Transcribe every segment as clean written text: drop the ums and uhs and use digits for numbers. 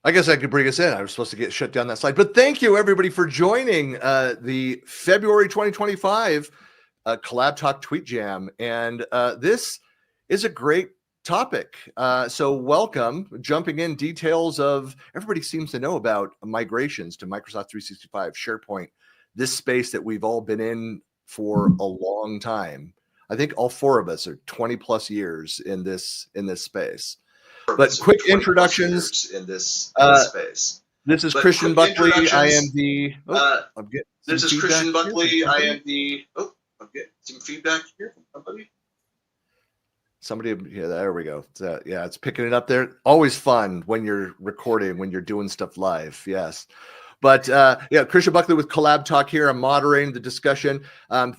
I guess I could bring us in. I was supposed to get shut down that slide, but thank you everybody for joining the February 2025 Collab Talk Tweet Jam. And this is a great topic. So welcome, jumping in details of, everybody seems to know about migrations to Microsoft 365, SharePoint, this space that we've all been in for a long time. I think all four of us are 20 plus years in this space. But quick introductions in this space. This is Christian Buckley. I am the. This is Christian Buckley. I am the. Oh, I'm getting some feedback here from somebody. Somebody, yeah, there we go. Yeah, it's picking it up there. Always fun when you're recording, when you're doing stuff live. Yes. But yeah, Christian Buckley with Collab Talk here. I'm moderating the discussion.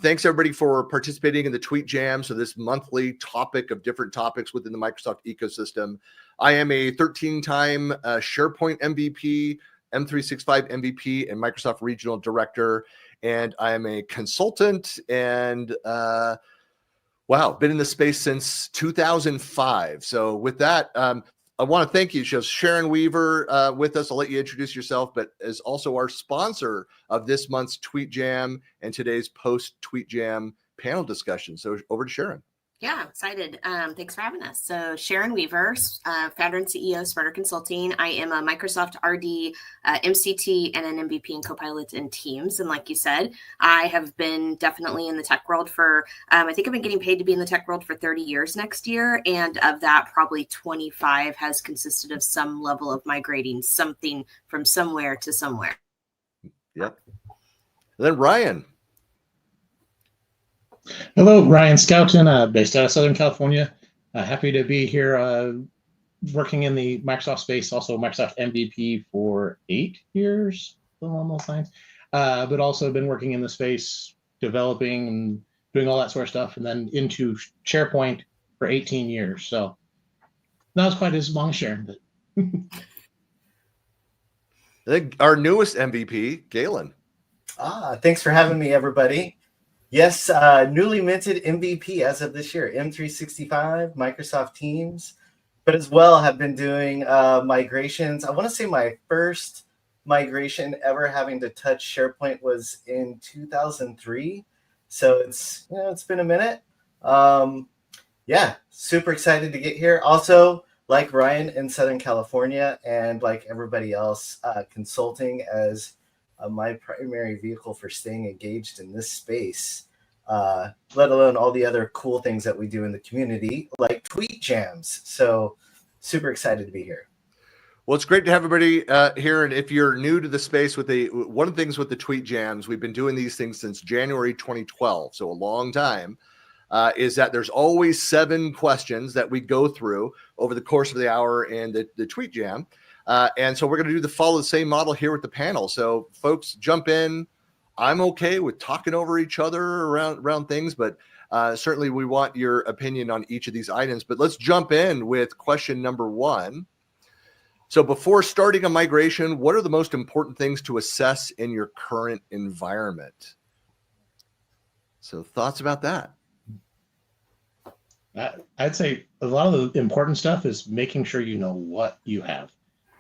Thanks everybody for participating in the Tweet Jam. So this monthly topic of different topics within the Microsoft ecosystem. I am a 13-time SharePoint MVP, M365 MVP, and Microsoft Regional Director. And I am a consultant and wow, been in the space since 2005. So with that, I want to thank you. So Sharon Weaver with us. I'll let you introduce yourself, but is also our sponsor of this month's Tweet Jam and today's Post-Tweet Jam panel discussion. So over to Sharon. Yeah, excited. Thanks for having us. So Sharon Weaver, founder and CEO of Smarter Consulting. I am a Microsoft RD, MCT, and an MVP and Copilot in Teams. And like you said, I have been definitely in the tech world for, I think I've been getting paid to be in the tech world for 30 years next year. And of that, probably 25 has consisted of some level of migrating something from somewhere to somewhere. Yep. And then Ryan. Hello, Ryan Scouten, based out of Southern California. Happy to be here working in the Microsoft space, also Microsoft MVP for 8 years, along those lines, but also been working in the space, developing and doing all that sort of stuff, and then into SharePoint for 18 years. So not quite as long as Sharon, but. I think our newest MVP, Galen. Thanks for having me, everybody. Yes, newly minted MVP as of this year, M365, Microsoft Teams, but as well have been doing migrations. I want to say my first migration ever having to touch SharePoint was in 2003. So it's been a minute. Yeah, super excited to get here. Also, like Ryan in Southern California and like everybody else, consulting as my primary vehicle for staying engaged in this space, let alone all the other cool things that we do in the community, like tweet jams. So super excited to be here. Well, it's great to have everybody here. And if you're new to the space, one of the things with the tweet jams, we've been doing these things since January 2012, so a long time, is that there's always 7 questions that we go through over the course of the hour in the tweet jam. And so we're going to follow the same model here with the panel. So folks, jump in. I'm okay with talking over each other around things, but certainly we want your opinion on each of these items. But let's jump in with question number 1. So before starting a migration, what are the most important things to assess in your current environment? So thoughts about that? I'd say a lot of the important stuff is making sure you know what you have.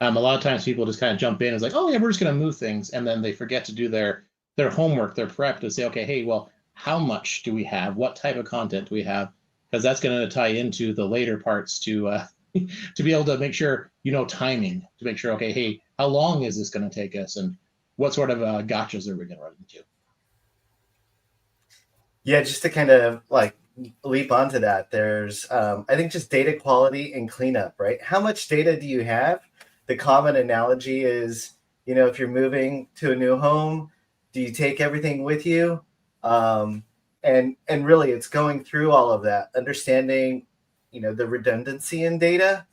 A lot of times people just kind of jump in and it's like, oh yeah, we're just going to move things. And then they forget to do their homework, their prep to say, okay, hey, well, how much do we have? What type of content do we have? Because that's going to tie into the later parts to be able to make sure, timing, to make sure, okay, hey, how long is this going to take us? And what sort of gotchas are we going to run into? Yeah, just to kind of leap onto that, there's, I think just data quality and cleanup, right? How much data do you have? The common analogy is, if you're moving to a new home, do you take everything with you? And really it's going through all of that, understanding, the redundancy in data.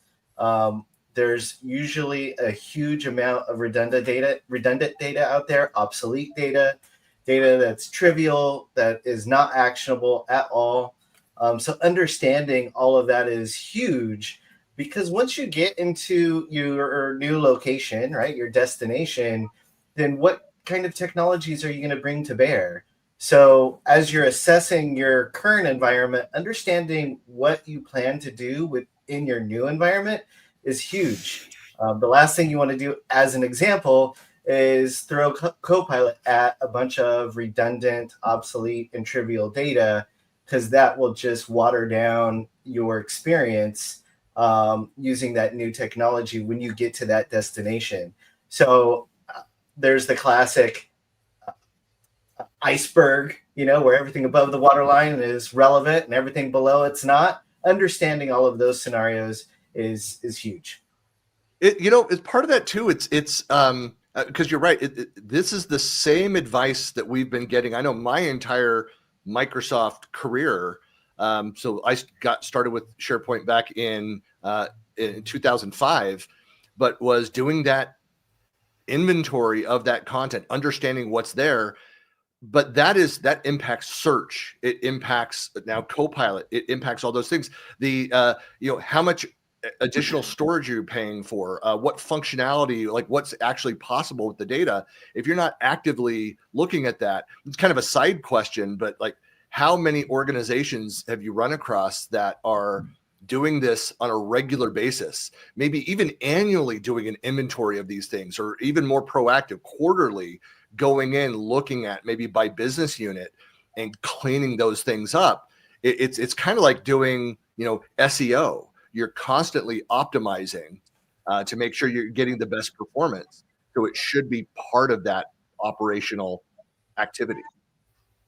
There's usually a huge amount of redundant data out there, obsolete data that's trivial, that is not actionable at all. So understanding all of that is huge. Because once you get into your new location, right, your destination, then what kind of technologies are you going to bring to bear? So as you're assessing your current environment, understanding what you plan to do within your new environment is huge. The last thing you want to do, as an example, is throw Copilot at a bunch of redundant, obsolete, and trivial data, because that will just water down your experience using that new technology when you get to that destination. So there's the classic iceberg, where everything above the waterline is relevant and everything below it's not. Understanding all of those scenarios is huge. It's part of that too. It's because you're right. This is the same advice that we've been getting. I know my entire Microsoft career. So I got started with SharePoint back in 2005, but was doing that inventory of that content, understanding what's there. But that impacts search. It impacts now Copilot. It impacts all those things. The how much additional storage you're paying for, what functionality, like what's actually possible with the data. If you're not actively looking at that, it's kind of a side question, but like how many organizations have you run across that are doing this on a regular basis, maybe even annually doing an inventory of these things, or even more proactive, quarterly, going in, looking at maybe by business unit and cleaning those things up. It's kind of like doing, SEO. You're constantly optimizing to make sure you're getting the best performance. So it should be part of that operational activity.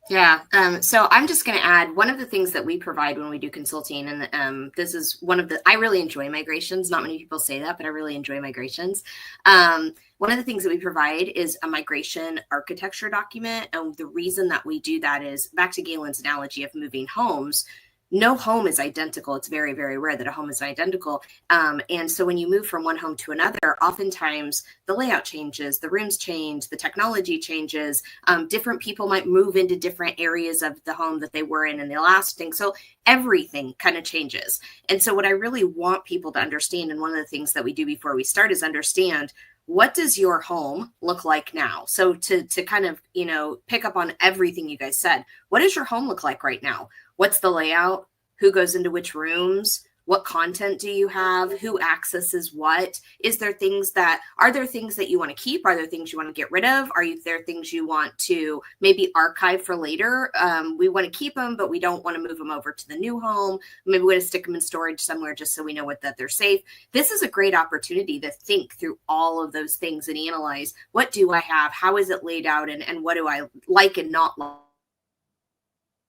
Yeah. So I'm just going to add one of the things that we provide when we do consulting. And this is I really enjoy migrations. Not many people say that, but I really enjoy migrations. One of the things that we provide is a migration architecture document. And the reason that we do that is back to Galen's analogy of moving homes. No home is identical. It's very, very rare that a home is identical. And so when you move from one home to another, oftentimes the layout changes, the rooms change, the technology changes. Different people might move into different areas of the home that they were in the last thing. So everything kind of changes. And so what I really want people to understand, and one of the things that we do before we start, is understand, what does your home look like now? So to kind of, pick up on everything you guys said, what does your home look like right now? What's the layout? Who goes into which rooms? What content do you have? Who accesses what? Are there things that you want to keep? Are there things you want to get rid of? Are there things you want to maybe archive for later? We want to keep them, but we don't want to move them over to the new home. Maybe we want to stick them in storage somewhere just so we know that they're safe. This is a great opportunity to think through all of those things and analyze, what do I have? How is it laid out? And what do I like and not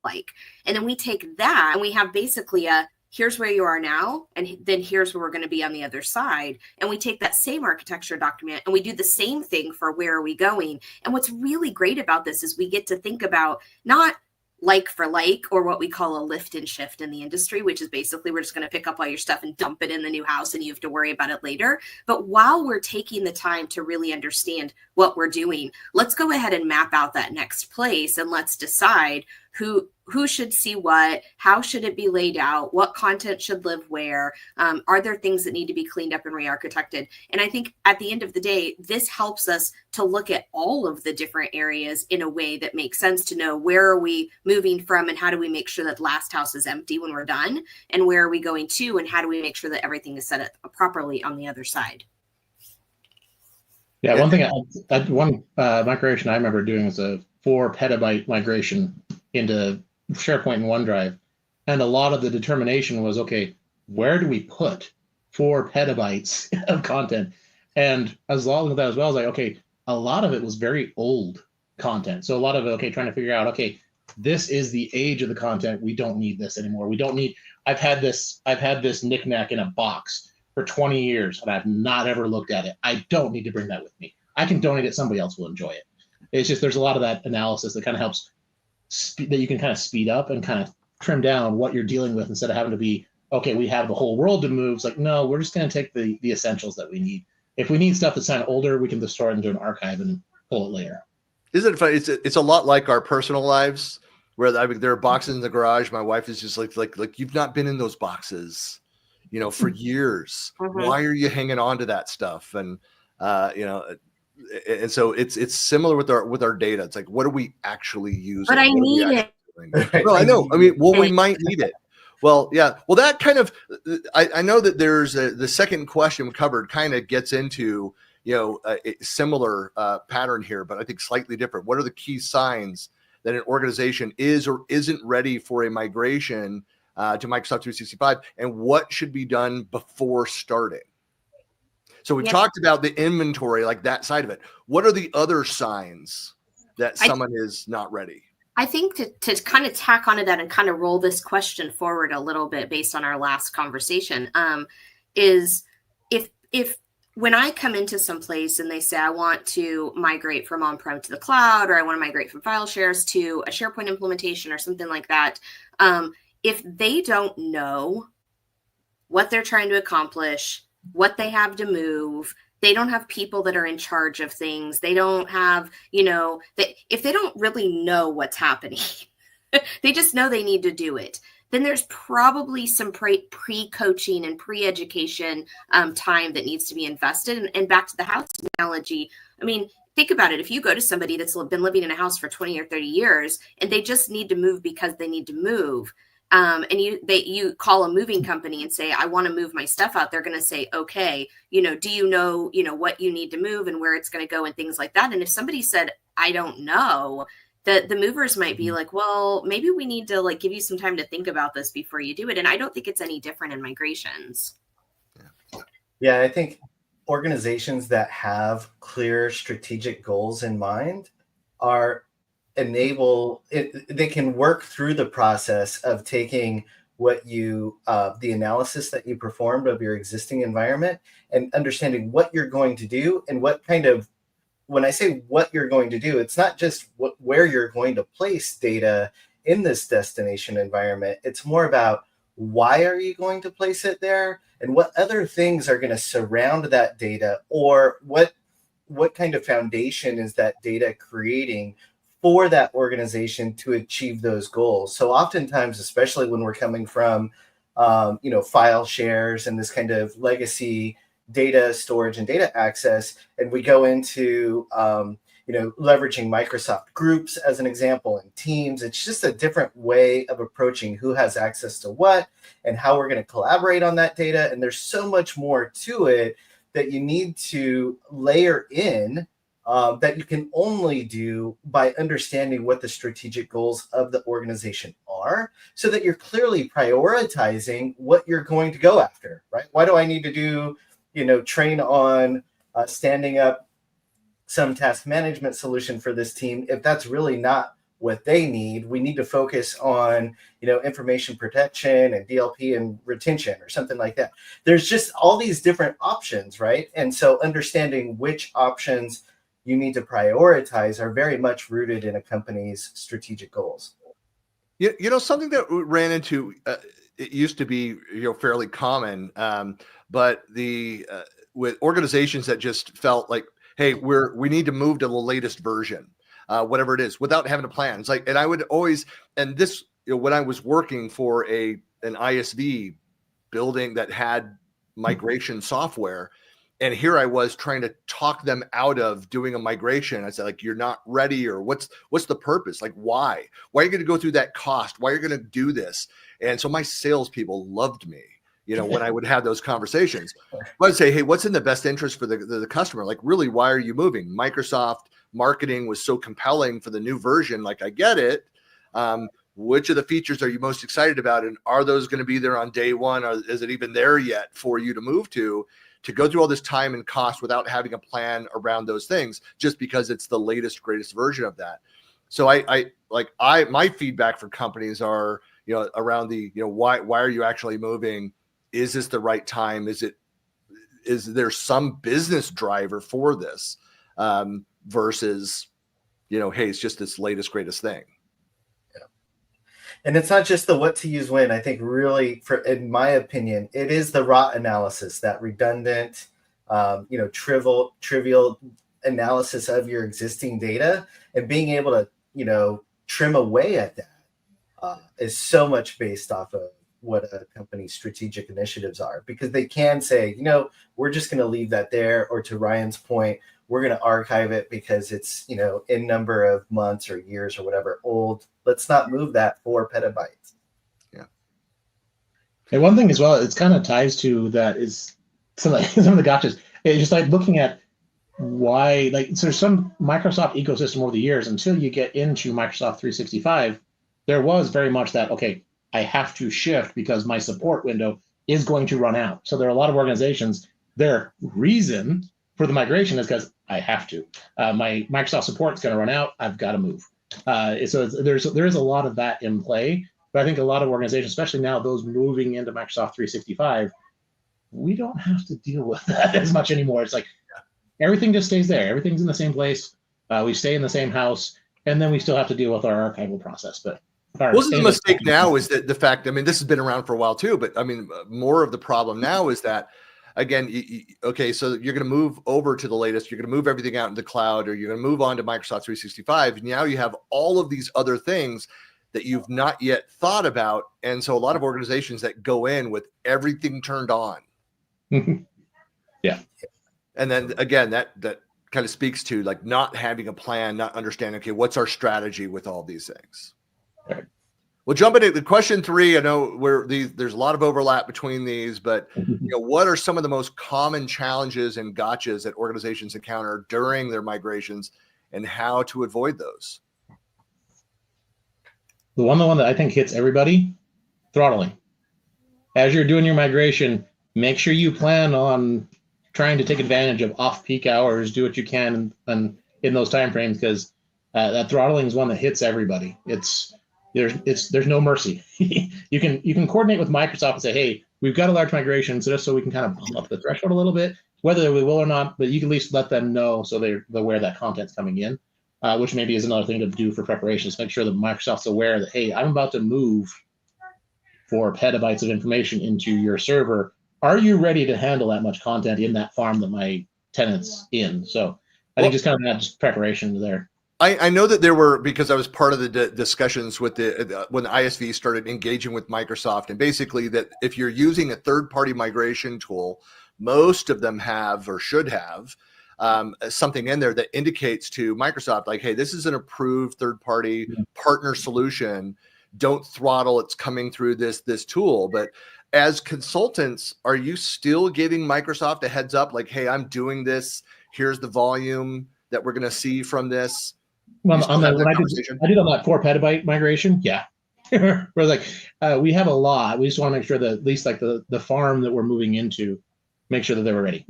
like? And then we take that and we have basically here's where you are now, and then here's where we're going to be on the other side. And we take that same architecture document and we do the same thing for where are we going. And what's really great about this is we get to think about not like for like, or what we call a lift and shift in the industry, which is basically we're just going to pick up all your stuff and dump it in the new house and you have to worry about it later. But while we're taking the time to really understand what we're doing, let's go ahead and map out that next place, and let's decide who should see what, how should it be laid out, what content should live where, are there things that need to be cleaned up and re-architected? And I think at the end of the day, this helps us to look at all of the different areas in a way that makes sense, to know where are we moving from and how do we make sure that last house is empty when we're done, and where are we going to, and how do we make sure that everything is set up properly on the other side. Yeah, one migration I remember doing was a 4 petabyte migration into SharePoint and OneDrive. And a lot of the determination was, okay, where do we put 4 petabytes of content? And as long as that as well, I was like, okay, a lot of it was very old content. So a lot of it, okay, trying to figure out, okay, this is the age of the content. We don't need this anymore. I've had this knickknack in a box for 20 years and I've not ever looked at it. I don't need to bring that with me. I can donate it. Somebody else will enjoy it. It's just, there's a lot of that analysis that kind of helps that you can kind of speed up and kind of trim down what you're dealing with, instead of having to be, okay, we have the whole world to move. It's like, no, we're just going to take the essentials that we need. If we need stuff that's kind of older, we can just store it into an archive and pull it later. Isn't it funny? It's a lot like our personal lives, where there are boxes in the garage. My wife is just like you've not been in those boxes, for years. Mm-hmm. Why are you hanging on to that stuff? And and so it's similar with our data. It's like, what do we actually use? But I need it. Well, I know. I mean, we might need it. Well, yeah. Well, that kind of, I know that there's the second question we covered kind of gets into, a similar pattern here, but I think slightly different. What are the key signs that an organization is or isn't ready for a migration to Microsoft 365, and what should be done before starting? So we talked about the inventory, like that side of it. What are the other signs that someone is not ready? I think to kind of tack onto that and kind of roll this question forward a little bit based on our last conversation, is if when I come into some place and they say, I want to migrate from on-prem to the cloud, or I want to migrate from file shares to a SharePoint implementation or something like that, if they don't know what they're trying to accomplish, what they have to move, they don't have people that are in charge of things. They don't have, if they don't really know what's happening, they just know they need to do it. Then there's probably some pre-coaching and pre-education time that needs to be invested. And back to the house analogy, I mean, think about it. If you go to somebody that's been living in a house for 20 or 30 years and they just need to move because they need to move, and you call a moving company and say, I want to move my stuff out, they're going to say, okay, do you know what you need to move and where it's going to go and things like that. And if somebody said, I don't know, the movers might be like, well, maybe we need to give you some time to think about this before you do it. And I don't think it's any different in migrations. Yeah, I think organizations that have clear strategic goals in mind they can work through the process of taking what the analysis that you performed of your existing environment and understanding what you're going to do and when I say what you're going to do, it's not just where you're going to place data in this destination environment. It's more about why are you going to place it there and what other things are going to surround that data, or what kind of foundation is that data creating for that organization to achieve those goals. So oftentimes, especially when we're coming from, file shares and this kind of legacy data storage and data access, and we go into, leveraging Microsoft Groups as an example and Teams, it's just a different way of approaching who has access to what and how we're going to collaborate on that data. And there's so much more to it that you need to layer in, that you can only do by understanding what the strategic goals of the organization are, so that you're clearly prioritizing what you're going to go after, right? Why do I need to do, train on standing up some task management solution for this team if that's really not what they need? We need to focus on, information protection and DLP and retention or something like that. There's just all these different options, right? And so understanding which options you need to prioritize are very much rooted in a company's strategic goals. Something that we ran into, it used to be fairly common, but with organizations that just felt like, hey, we need to move to the latest version, whatever it is, without having a plan. It's like, and I would always, and this, when I was working for an ISV building that had migration software, and here I was trying to talk them out of doing a migration. I said, you're not ready, or what's the purpose? Why are you going to go through that cost? Why are you going to do this? And so my salespeople loved me, when I would have those conversations. I'd say, hey, what's in the best interest for the customer? Really, why are you moving? Microsoft marketing was so compelling for the new version. I get it. Which of the features are you most excited about? And are those going to be there on day one? Or is it even there yet for you to move to go through all this time and cost without having a plan around those things, just because it's the latest, greatest version of that? So my feedback for companies are, around the, why are you actually moving? Is this the right time? Is there some business driver for this, versus, hey, it's just this latest, greatest thing. And it's not just the what to use when. I think really, in my opinion, it is the raw analysis, that redundant, trivial analysis of your existing data, and being able to, trim away at that is so much based off of what a company's strategic initiatives are, because they can say, we're just going to leave that there, or to Ryan's point, we're going to archive it because it's, in number of months or years or whatever old. Let's not move that 4 petabytes. Yeah. And one thing as well, it's kind of ties to that is some of the gotchas. It's just like looking at why, like, so there's some Microsoft ecosystem over the years until you get into Microsoft 365, there was very much that, okay, I have to shift because my support window is going to run out. So there are a lot of organizations, their reason for the migration is because I have to. My Microsoft support is going to run out. I've got to move. So there is a lot of that in play. But I think a lot of organizations, especially now those moving into Microsoft 365, we don't have to deal with that as much anymore. It's like everything just stays there. Everything's in the same place. We stay in the same house, and then we still have to deal with our archival process. But the mistake now is that the fact, I mean, this has been around for a while too, but I mean, more of the problem now is that, again, okay, so you're going to move over to the latest, you're going to move everything out in the cloud, or you're going to move on to Microsoft 365. And now you have all of these other things that you've not yet thought about. And so a lot of organizations that go in with everything turned on. Yeah. And then again, that kind of speaks to like not having a plan, not understanding, okay, what's our strategy with all these things? Right. Well, jumping into question 3, I know there's a lot of overlap between these, but what are some of the most common challenges and gotchas that organizations encounter during their migrations and how to avoid those? The one that I think hits everybody, throttling. As you're doing your migration, make sure you plan on trying to take advantage of off-peak hours, do what you can and in those timeframes, because that throttling is one that hits everybody. There's no mercy. You can coordinate with Microsoft and say, hey, we've got a large migration, so just so we can kind of bump up the threshold a little bit, whether we will or not, but you can at least let them know so they're aware that content's coming in, which maybe is another thing to do for preparations. Make sure that Microsoft's aware that, hey, I'm about to move 4 petabytes of information into your server. Are you ready to handle that much content in that farm that my tenant's in? So I think just kind of that just preparation there. I know that there were, because I was part of the discussions with when the ISV started engaging with Microsoft, and basically that if you're using a third-party migration tool, most of them have or should have something in there that indicates to Microsoft, like, hey, this is an approved third-party partner solution. Don't throttle. It's coming through this tool. But as consultants, are you still giving Microsoft a heads up, like, hey, I'm doing this. Here's the volume that we're going to see from this. Well, I did on that 4 petabyte migration. Yeah. We're like, we have a lot. We just want to make sure that at least like the farm that we're moving into, make sure that they were ready.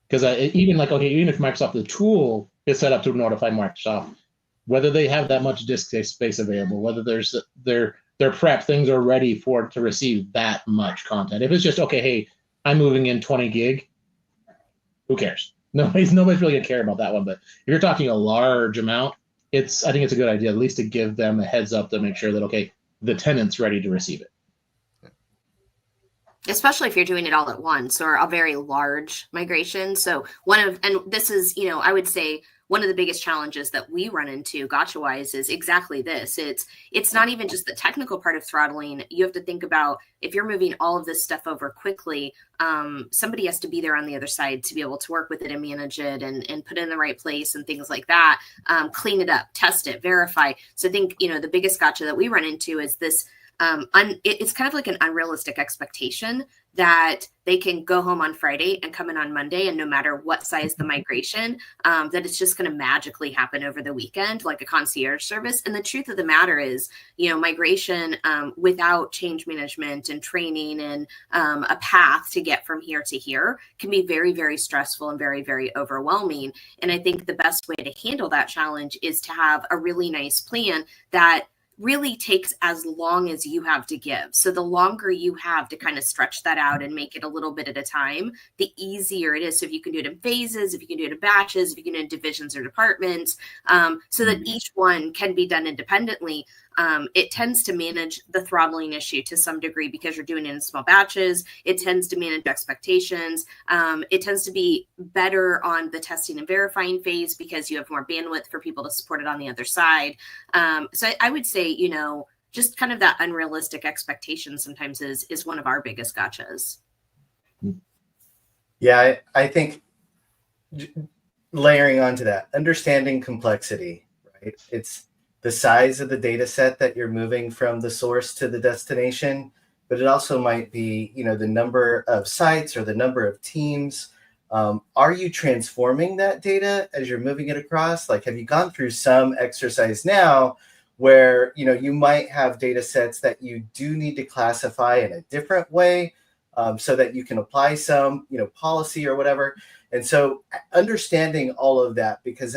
Because even if Microsoft, the tool is set up to notify Microsoft, whether they have that much disk space available, whether there's their prep, things are ready to receive that much content. If it's just, okay, hey, I'm moving in 20 gig, who cares? Nobody's really gonna care about that one. But if you're talking a large amount, I think it's a good idea at least to give them a heads up to make sure that, okay, the tenant's ready to receive it. Especially if you're doing it all at once or a very large migration. So this is, I would say one of the biggest challenges that we run into gotcha-wise is exactly this. It's not even just the technical part of throttling. You have to think about if you're moving all of this stuff over quickly, somebody has to be there on the other side to be able to work with it and manage it and put it in the right place and things like that. Clean it up, test it, verify. So I think, the biggest gotcha that we run into is this. It's kind of like an unrealistic expectation that they can go home on Friday and come in on Monday, and no matter what size the migration, that it's just going to magically happen over the weekend, like a concierge service. And the truth of the matter is, migration without change management and training and a path to get from here to here can be very, very stressful and very, very overwhelming. And I think the best way to handle that challenge is to have a really nice plan that really takes as long as you have to give. So the longer you have to kind of stretch that out and make it a little bit at a time, the easier it is. So if you can do it in phases, if you can do it in batches, if you can do it in divisions or departments, so that each one can be done independently, it tends to manage the throttling issue to some degree because you're doing it in small batches. It tends to manage expectations. It tends to be better on the testing and verifying phase because you have more bandwidth for people to support it on the other side. So I would say, just kind of that unrealistic expectation sometimes is one of our biggest gotchas. Yeah, I think layering onto that, understanding complexity, right? It's the size of the data set that you're moving from the source to the destination, but it also might be, the number of sites or the number of teams. Are you transforming that data as you're moving it across? Like, have you gone through some exercise now where, you might have data sets that you do need to classify in a different way, so that you can apply some, policy or whatever. And so understanding all of that, because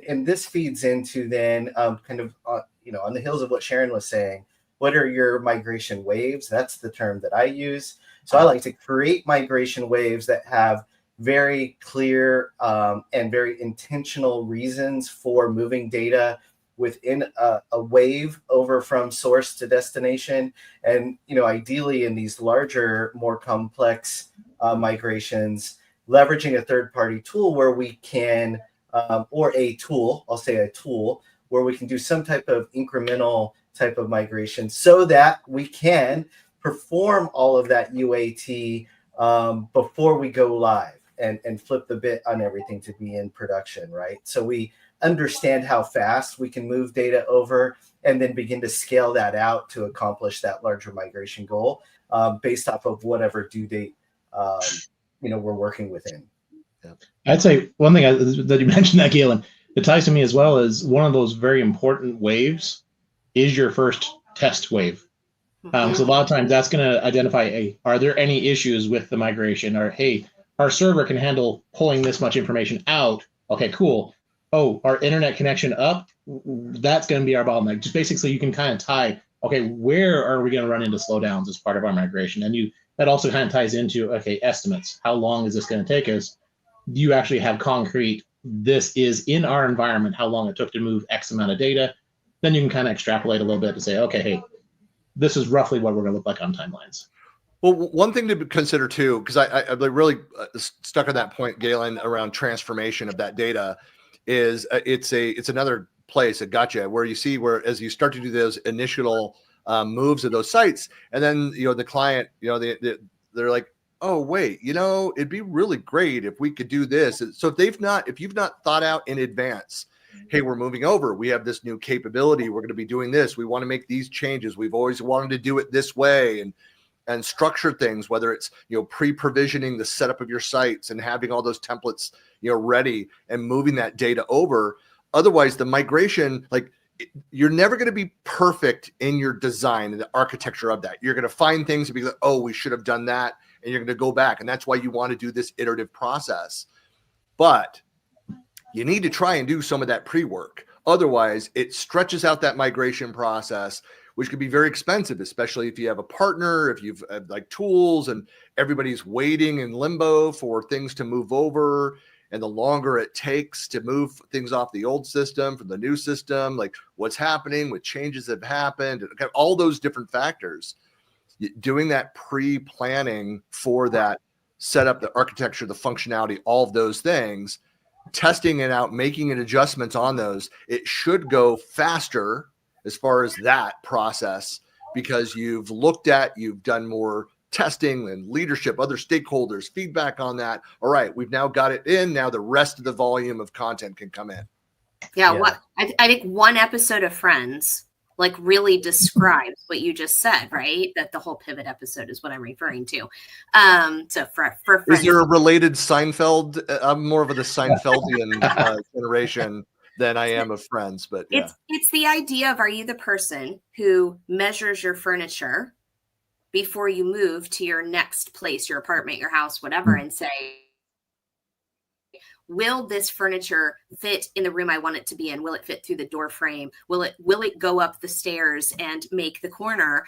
and this feeds into then kind of, on the heels of what Sharon was saying, what are your migration waves? That's the term that I use. So I like to create migration waves that have very clear and very intentional reasons for moving data within a wave over from source to destination. And, ideally in these larger, more complex migrations, leveraging a third-party tool where we can, or a tool, I'll say a tool, where we can do some type of incremental type of migration so that we can perform all of that UAT before we go live and flip the bit on everything to be in production, right? So we understand how fast we can move data over and then begin to scale that out to accomplish that larger migration goal based off of whatever due date we're working within. I'd say one thing that you mentioned that, Galen, that ties to me as well is one of those very important waves is your first test wave. So a lot of times that's going to identify, are there any issues with the migration? Or, hey, our server can handle pulling this much information out. Okay, cool. Oh, our internet connection up? That's going to be our bottleneck. Just basically, you can kind of tie, okay, where are we going to run into slowdowns as part of our migration? And that also kind of ties into, okay, estimates. How long is this going to take us? Do you actually have concrete, this is in our environment, how long it took to move X amount of data? Then you can kind of extrapolate a little bit to say, okay, hey, this is roughly what we're going to look like on timelines. Well, one thing to consider too, because I really stuck on that point, Galen, around transformation of that data, is it's another place, a gotcha, where you see where as you start to do those initial moves of those sites, and then the client, they're like, oh wait, it'd be really great if we could do this. So if you've not thought out in advance, hey, we're moving over, we have this new capability, we're going to be doing this, we want to make these changes, we've always wanted to do it this way, and structure things, whether it's pre-provisioning the setup of your sites and having all those templates ready and moving that data over. Otherwise, the migration, you're never going to be perfect in your design and the architecture of that. You're going to find things and be like, oh, we should have done that, and you're going to go back, and that's why you want to do this iterative process. But you need to try and do some of that pre-work. Otherwise, it stretches out that migration process, which could be very expensive, especially if you have a partner, if you've tools and everybody's waiting in limbo for things to move over. And the longer it takes to move things off the old system from the new system, like what's happening with changes that have happened, and all those different factors, doing that pre-planning for that setup, the architecture, the functionality, all of those things, testing it out, making adjustments on those, it should go faster as far as that process, because you've done more testing and leadership, other stakeholders, feedback on that. All right, we've now got it in. Now the rest of the volume of content can come in. Yeah. I think one episode of Friends really describes what you just said, right? That the whole pivot episode is what I'm referring to. So for Friends, is there a related Seinfeld? I'm more of the Seinfeldian generation than I am of Friends, but yeah. It's the idea of, are you the person who measures your furniture before you move to your next place, your apartment, your house, whatever, and say, will this furniture fit in the room I want it to be in? Will it fit through the door frame? Will it go up the stairs and make the corner?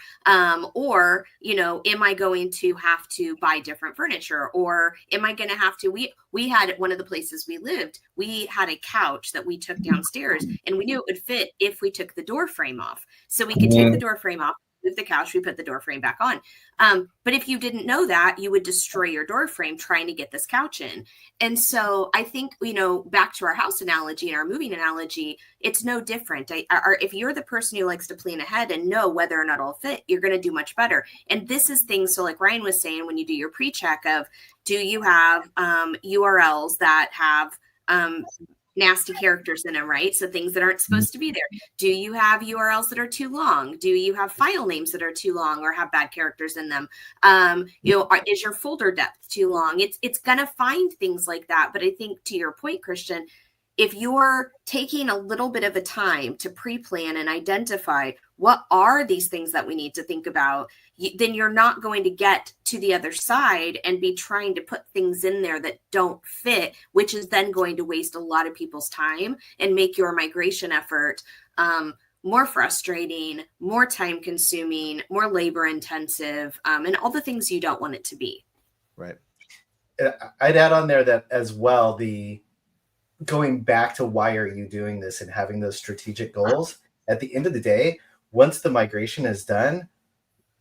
Or, am I going to have to buy different furniture? Or am I going to have to, we had at one of the places we lived, we had a couch that we took downstairs, and we knew it would fit if we took the door frame off. So we could take the door frame off, move the couch, we put the door frame back on. But if you didn't know that, you would destroy your door frame trying to get this couch in. And so I think, back to our house analogy and our moving analogy, it's no different. If you're the person who likes to plan ahead and know whether or not it'll fit, you're going to do much better. And this is things, so like Ryan was saying, when you do your pre-check of, do you have URLs that have nasty characters in them, right? So things that aren't supposed to be there. Do you have URLs that are too long? Do you have file names that are too long or have bad characters in them? Is your folder depth too long? It's gonna find things like that. But I think to your point, Christian, if you're taking a little bit of a time to pre-plan and identify what are these things that we need to think about, then you're not going to get to the other side and be trying to put things in there that don't fit, which is then going to waste a lot of people's time and make your migration effort more frustrating, more time consuming, more labor intensive, and all the things you don't want it to be. Right. I'd add on there that as well, going back to why are you doing this and having those strategic goals. At the end of the day, once the migration is done,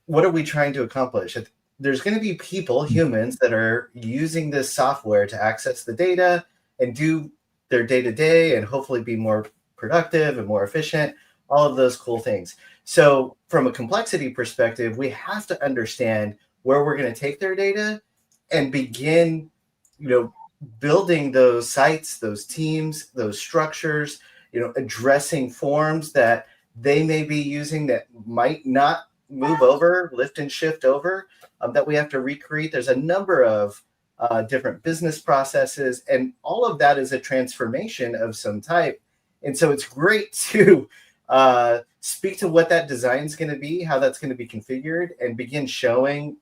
what are we trying to accomplish? There's going to be people, humans, that are using this software to access the data and do their day-to-day and hopefully be more productive and more efficient, all of those cool things. So from a complexity perspective, we have to understand where we're going to take their data and begin, building those sites, those teams, those structures, addressing forms that they may be using that might not move over, lift and shift over, that we have to recreate. There's a number of different business processes, and all of that is a transformation of some type. And so it's great to speak to what that design is going to be, how that's going to be configured, and begin showing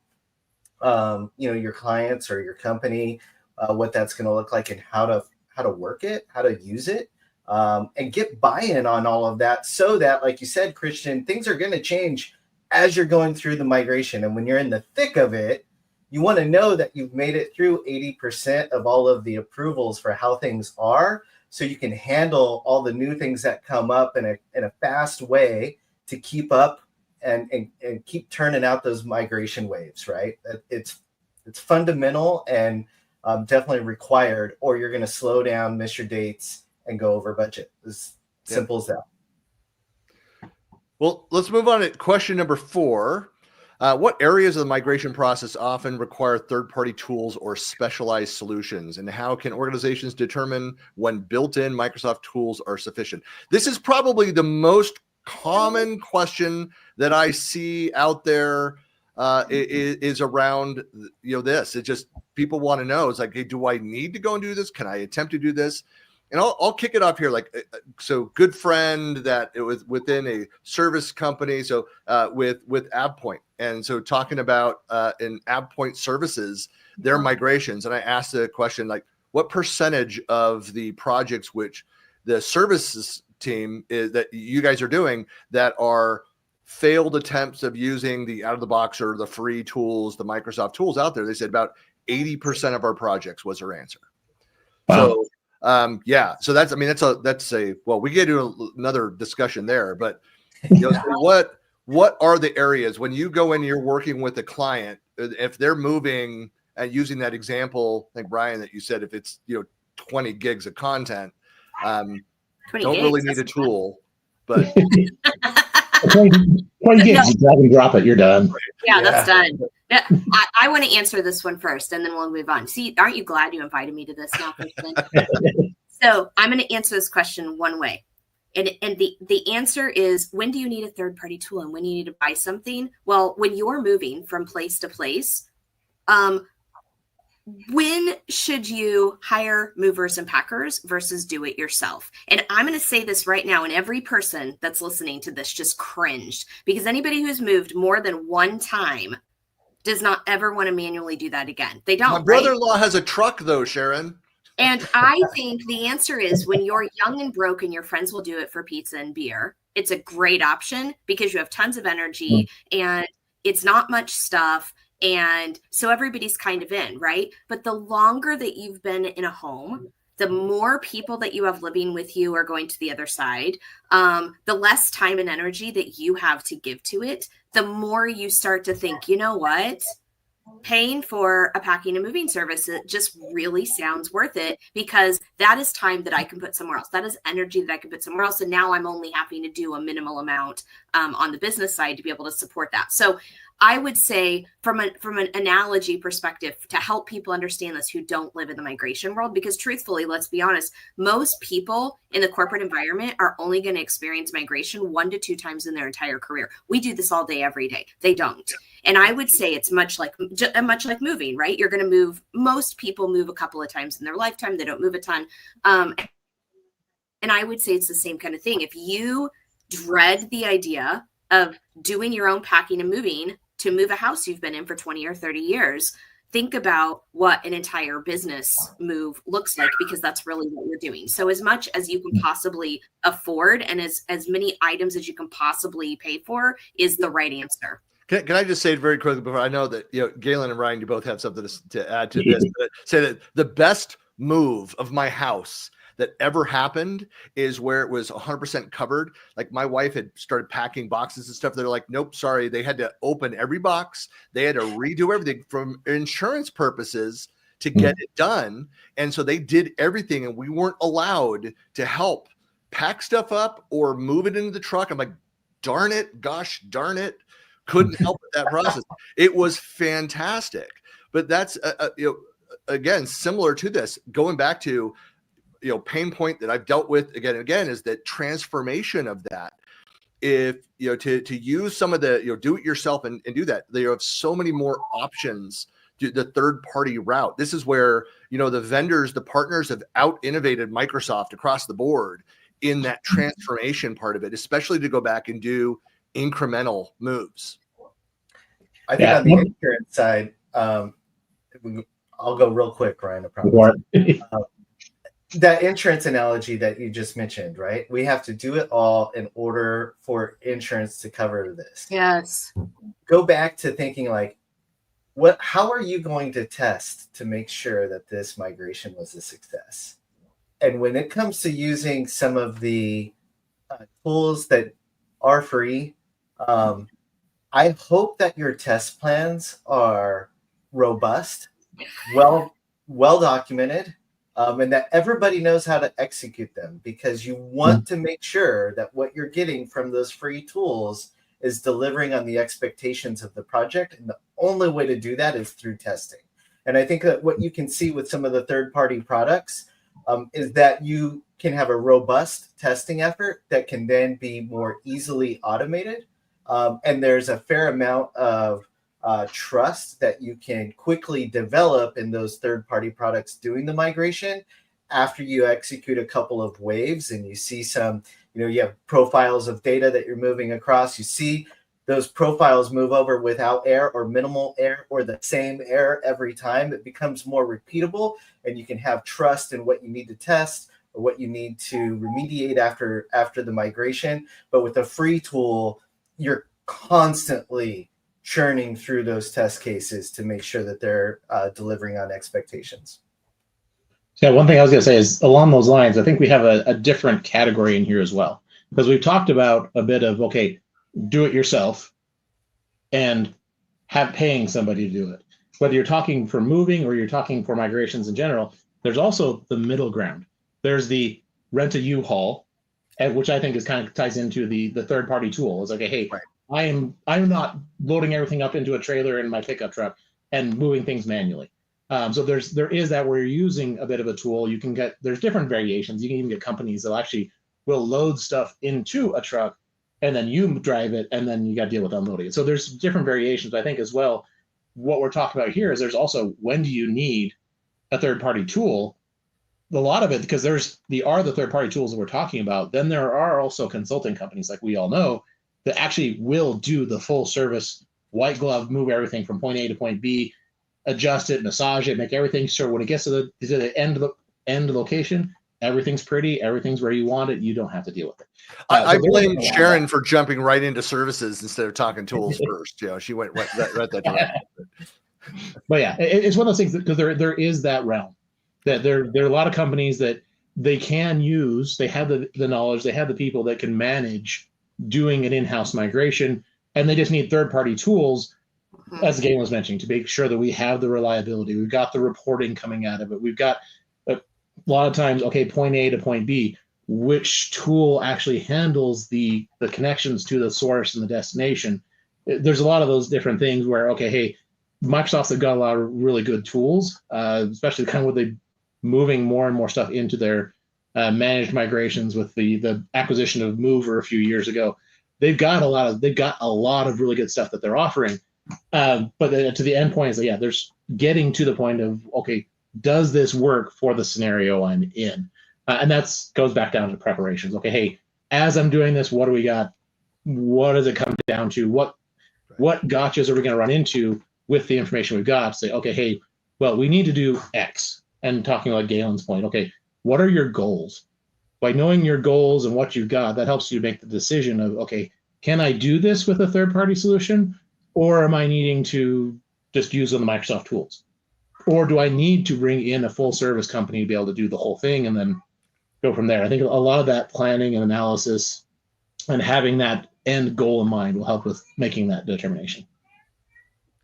your clients or your company what that's going to look like and how to work it, how to use it, and get buy-in on all of that, so that, like you said, Christian, things are going to change as you're going through the migration. And when you're in the thick of it, you want to know that you've made it through 80% of all of the approvals for how things are, so you can handle all the new things that come up in a fast way to keep up and keep turning out those migration waves, right? It's fundamental and definitely required, or you're going to slow down, miss your dates, and go over budget. As simple as that. Well, let's move on to question number 4. What areas of the migration process often require third-party tools or specialized solutions, and how can organizations determine when built-in Microsoft tools are sufficient? This is probably the most common question that I see out there is around this. It's just people want to know. It's like, hey, do I need to go and do this? Can I attempt to do this? And I'll kick it off here. So good friend that it was within a service company. So with AvePoint. And so talking about in AvePoint services, their migrations. And I asked the question, like, what percentage of the projects which the services team is that you guys are doing that are failed attempts of using the out of the box or the free tools, the Microsoft tools out there? They said about 80% of our projects was their answer. Wow. So so that's well, we get to another discussion there, but what are the areas when you go in, you're working with a client, if they're moving and using that example, I think Brian, that you said, if it's 20 gigs of content, don't really need a tool, but 20 gigs, you drag and drop it, you're done. Yeah, that's done. I want to answer this one first, and then we'll move on. See, aren't you glad you invited me to this now, Kristen? So I'm going to answer this question one way. And the answer is, when do you need a third-party tool and when you need to buy something? Well, when you're moving from place to place, when should you hire movers and packers versus do it yourself? And I'm going to say this right now, and every person that's listening to this just cringed, because anybody who's moved more than one time does not ever want to manually do that again. They don't. My brother-in-law has a truck, though, Sharon. And I think the answer is, when you're young and broke and your friends will do it for pizza and beer, it's a great option because you have tons of energy and it's not much stuff. And so everybody's kind of in, right? But the longer that you've been in a home, the more people that you have living with you are going to the other side, the less time and energy that you have to give to it, the more you start to think, you know what? Paying for a packing and moving service, it just really sounds worth it, because that is time that I can put somewhere else. That is energy that I can put somewhere else. And now I'm only having to do a minimal amount on the business side to be able to support that. So I would say from an analogy perspective to help people understand this who don't live in the migration world, because truthfully, let's be honest, most people in the corporate environment are only going to experience migration 1 to 2 times in their entire career. We do this all day, every day. They don't. And I would say it's much like moving, right? You're going to move. Most people move a couple of times in their lifetime. They don't move a ton. And I would say it's the same kind of thing. If you dread the idea of doing your own packing and moving to move a house you've been in for 20 or 30 years, think about what an entire business move looks like, because that's really what you're doing. So as much as you can possibly afford and as many items as you can possibly pay for is the right answer. Can I just say it very quickly before I know that, Galen and Ryan, you both have something to add to this, but say that the best move of my house that ever happened is where it was 100% covered. Like my wife had started packing boxes and stuff. They're like, nope, sorry. They had to open every box. They had to redo everything from insurance purposes to get it done. And so they did everything, and we weren't allowed to help pack stuff up or move it into the truck. I'm like, darn it. Gosh, darn it. Couldn't help with that process. It was fantastic. But that's, again, similar to this, going back to, pain point that I've dealt with again and again is that transformation of that. If, to use some of the, do it yourself and do that, they have so many more options to the third party route. This is where, the vendors, the partners have out innovated Microsoft across the board in that transformation part of it, especially to go back and do incremental moves. I think on the insurance side, I'll go real quick, Ryan, I promise. That insurance analogy that you just mentioned, right? We have to do it all in order for insurance to cover this. Yes. Go back to thinking like, how are you going to test to make sure that this migration was a success? And when it comes to using some of the tools that are free, I hope that your test plans are robust, well documented, and that everybody knows how to execute them, because you want to make sure that what you're getting from those free tools is delivering on the expectations of the project. And the only way to do that is through testing. And I think that what you can see with some of the third-party products is that you can have a robust testing effort that can then be more easily automated. And there's a fair amount of trust that you can quickly develop in those third-party products doing the migration after you execute a couple of waves and you see some, you have profiles of data that you're moving across. You see those profiles move over without error or minimal error or the same error every time. It becomes more repeatable, and you can have trust in what you need to test or what you need to remediate after the migration. But with a free tool, you're constantly churning through those test cases to make sure that they're delivering on expectations. Yeah, one thing I was going to say is along those lines, I think we have a different category in here as well, because we've talked about a bit of, okay, do it yourself and have paying somebody to do it. Whether you're talking for moving or you're talking for migrations in general, there's also the middle ground. There's the rent a U-Haul, which I think is kind of ties into the third-party tool. It's like, hey, right. I'm not loading everything up into a trailer in my pickup truck and moving things manually. So there is that where you're using a bit of a tool. You can there's different variations. You can even get companies that actually will load stuff into a truck and then you drive it and then you got to deal with unloading it. So there's different variations. I think as well, what we're talking about here is there's also, when do you need a third-party tool? A lot of it, because the third-party tools that we're talking about, then there are also consulting companies, like we all know, that actually will do the full service, white glove, move everything from point A to point B, adjust it, massage it, make everything sure when it gets to the end location, everything's pretty, everything's where you want it, you don't have to deal with it. I blame Sharon for jumping right into services instead of talking tools first. She went right that direction. But yeah, it's one of those things, because there is that realm that there are a lot of companies that they can use, they have the knowledge, they have the people that can manage doing an in-house migration, and they just need third-party tools, as Galen was mentioning, to make sure that we have the reliability, we've got the reporting coming out of it, we've got a lot of times, okay, point A to point B, which tool actually handles the connections to the source and the destination, there's a lot of those different things where, okay, hey, Microsoft's got a lot of really good tools, especially kind of with the moving more and more stuff into their managed migrations with the acquisition of Mover a few years ago. They've got a lot of really good stuff that they're offering. But then to the end point is that, yeah, there's getting to the point of, okay, does this work for the scenario I'm in? And that's goes back down to preparations. Okay, hey, as I'm doing this, what do we got? What does it come down to? What gotchas are we going to run into with the information we've got? Say, okay, hey, well, we need to do X. And talking about Galen's point, okay, what are your goals? By knowing your goals and what you've got, that helps you make the decision of, okay, can I do this with a third-party solution? Or am I needing to just use on the Microsoft tools? Or do I need to bring in a full service company to be able to do the whole thing and then go from there? I think a lot of that planning and analysis and having that end goal in mind will help with making that determination.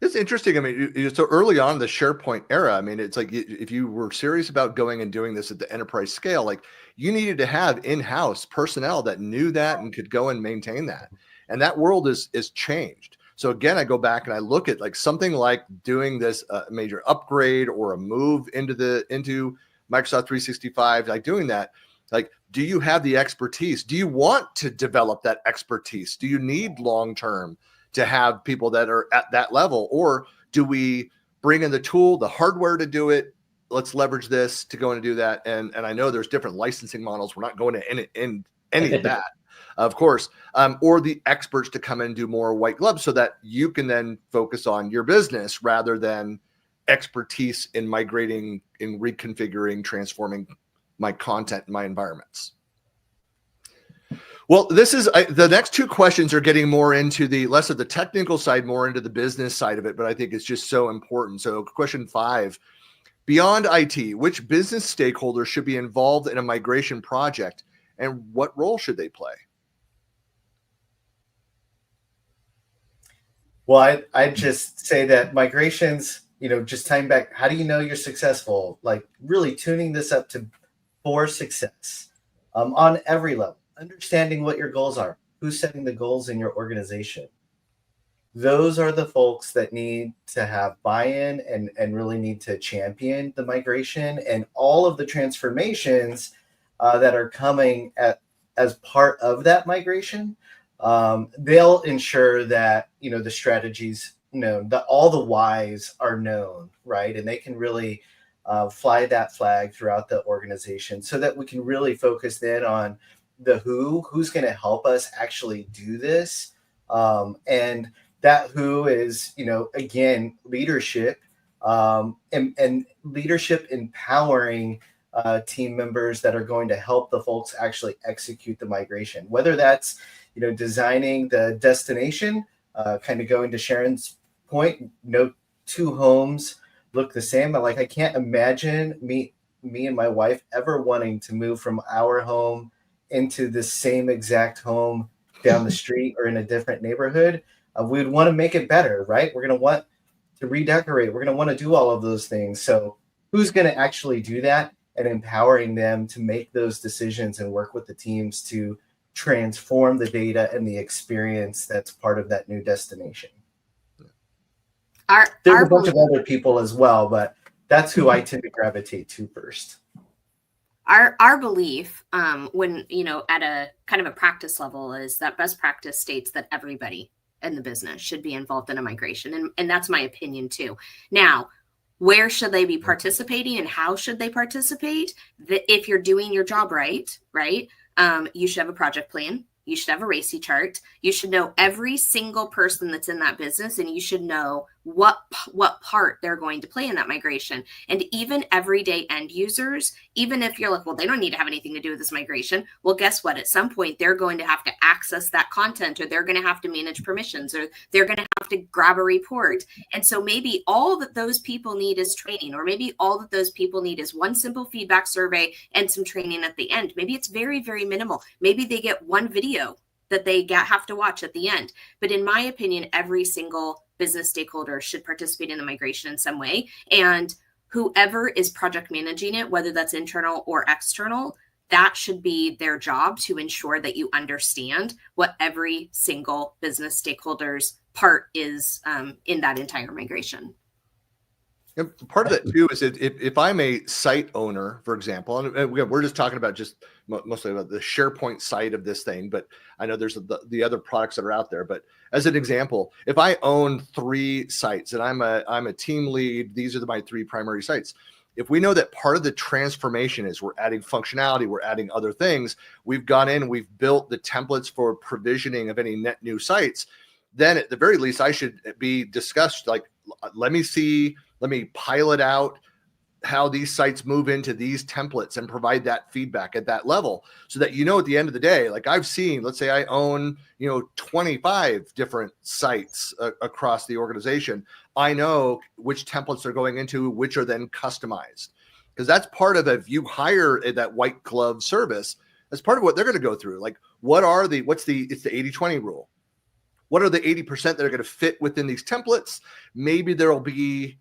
It's interesting. I mean, so early on in the SharePoint era, I mean, it's like if you were serious about going and doing this at the enterprise scale, like you needed to have in-house personnel that knew that and could go and maintain that. And that world is changed. So again, I go back and I look at like something like doing this major upgrade or a move into Microsoft 365, like doing that. Like, do you have the expertise? Do you want to develop that expertise? Do you need long-term to have people that are at that level? Or do we bring in the tool, the hardware to do it? Let's leverage this to go and do that. And I know there's different licensing models. We're not going to any of that, of course, or the experts to come in and do more white gloves so that you can then focus on your business rather than expertise in migrating, in reconfiguring, transforming my content and my environments. Well, this is the next two questions are getting more into the less of the technical side, more into the business side of it, but I think it's just so important. So question 5, beyond IT, which business stakeholders should be involved in a migration project and what role should they play? Well, I'd just say that migrations, just tying back, how do you know you're successful? Like really tuning this up for success on every level. Understanding what your goals are, who's setting the goals in your organization. Those are the folks that need to have buy-in and really need to champion the migration and all of the transformations that are coming as part of that migration. They'll ensure that, the strategies, that all the whys are known, right? And they can really fly that flag throughout the organization so that we can really focus then on the who's going to help us actually do this. And that who is, again, leadership and leadership empowering team members that are going to help the folks actually execute the migration, whether that's, designing the destination, kind of going to Sharon's point, no two homes look the same. I can't imagine me and my wife ever wanting to move from our home into the same exact home down the street or in a different neighborhood. We would want to make it better, right? We're going to want to redecorate. We're going to want to do all of those things. So who's going to actually do that and empowering them to make those decisions and work with the teams to transform the data and the experience that's part of that new destination? There's a bunch of other people as well, but that's who I tend to gravitate to first. Our belief, when, at a kind of a practice level, is that best practice states that everybody in the business should be involved in a migration. And that's my opinion too. Now, where should they be participating and how should they participate? If you're doing your job right, you should have a project plan. You should have a RACI chart. You should know every single person that's in that business, and you should know what part they're going to play in that migration. And even everyday end users, even if you're like, well, they don't need to have anything to do with this migration. Well, guess what? At some point, they're going to have to access that content, or they're going to have to manage permissions, or they're going to have to grab a report. And so maybe all that those people need is training, or maybe all that those people need is one simple feedback survey and some training at the end. Maybe it's very, very minimal. Maybe they get one video that they have to watch at the end. But in my opinion, every single business stakeholder should participate in the migration in some way. And whoever is project managing it, whether that's internal or external, that should be their job to ensure that you understand what every single business stakeholder's part is in that entire migration. And part of that too is if I'm a site owner, for example, and we're just talking about just mostly about the SharePoint site of this thing, but I know there's the other products that are out there. But as an example, if I own 3 sites and I'm a team lead, these are my 3 primary sites. If we know that part of the transformation is we're adding functionality, we're adding other things, we've gone in, we've built the templates for provisioning of any net new sites, then at the very least, I should be discussed like, let me pilot out how these sites move into these templates and provide that feedback at that level so that, at the end of the day, like I've seen, let's say I own, 25 different sites across the organization. I know which templates are going into, which are then customized, because that's part of, if you hire that white glove service, that's part of what they're going to go through. Like, it's the 80-20 rule. What are the 80% that are going to fit within these templates? Maybe there'll be,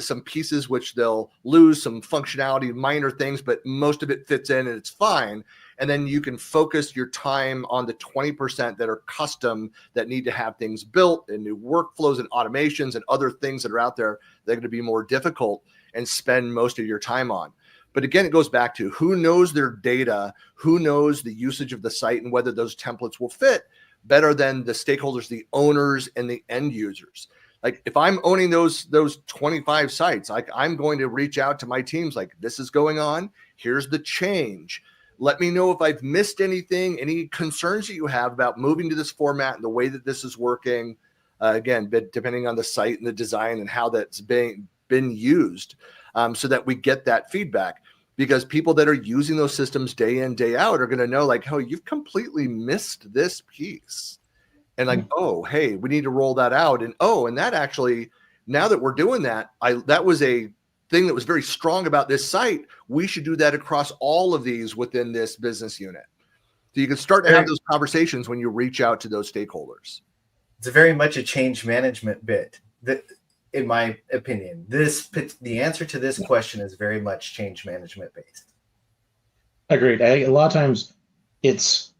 some pieces which they'll lose, some functionality, minor things, but most of it fits in and it's fine. And then you can focus your time on the 20% that are custom, that need to have things built and new workflows and automations and other things that are out there that are going to be more difficult and spend most of your time on. But again, it goes back to who knows their data, who knows the usage of the site, and whether those templates will fit better than the stakeholders, the owners, and the end users. Like if I'm owning those 25 sites, like I'm going to reach out to my teams like, this is going on. Here's the change. Let me know if I've missed anything, any concerns that you have about moving to this format and the way that this is working. Again, depending on the site and the design and how that's been used, so that we get that feedback. Because people that are using those systems day in, day out are going to know like, oh, you've completely missed this piece. And like, oh, hey, we need to roll that out. And and that actually, now that we're doing that, that was a thing that was very strong about this site. We should do that across all of these within this business unit. So you can start to have those conversations when you reach out to those stakeholders. It's very much a change management bit. In my opinion, the answer to this question is very much change management based. Agreed. A lot of times it's